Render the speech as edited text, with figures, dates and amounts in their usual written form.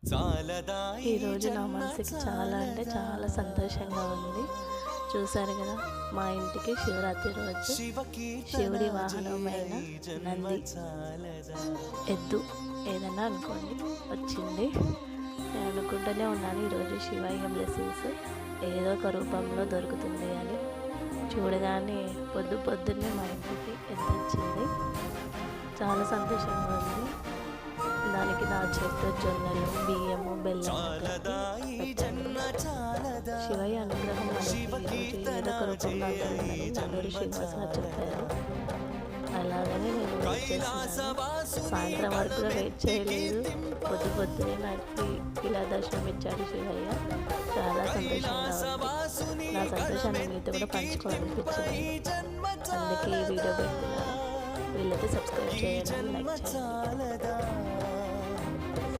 ఈరోజు నా మనసుకి చాలా అంటే చాలా సంతోషంగా ఉంది. చూశారు కదా, మా ఇంటికి శివరాత్రి రోజు శివుడి వాహనమైన నంది, ఎద్దు ఏదన్నా అనుకోండి వచ్చింది. నేను అనుకుంటూనే ఉన్నాను ఈరోజు శివయ్య బ్లెస్సింగ్స్ ఏదో ఒక రూపంలో దొరుకుతుంది అని. చూడగానే పొద్దున్నే మా ఇంటికి ఎద్దు వచ్చింది. చాలా సంతోషంగా ఉంది. దానికి నా చేతితో జొన్నలు, బియ్యము, బెల్లం శివయ్య అనుగ్రహం మనకి ఈరోజు ఏదో ఒక రూపంలో అందుతుందని నల్లూరి శ్రీనివాస్ గారు చెప్పారు. అలాగని నేను వెయిట్ చేస్తున్నాను. సాయంత్రం వరకు కూడా వెయిట్ చేయలేదు. పొద్దున్నే నాకు ఇలా దర్శనం ఇచ్చాడు శివయ్య. చాలా సంతోషంగా ఉంది. నా సంతోషాన్ని మీతో కూడా పంచుకోవాలనిపించింది. అందుకే ఈ వీడియో పెడుతున్నాను. వీళ్ళకి సబ్స్క్రైబ్ చేయండి, లైక్ చేయండి.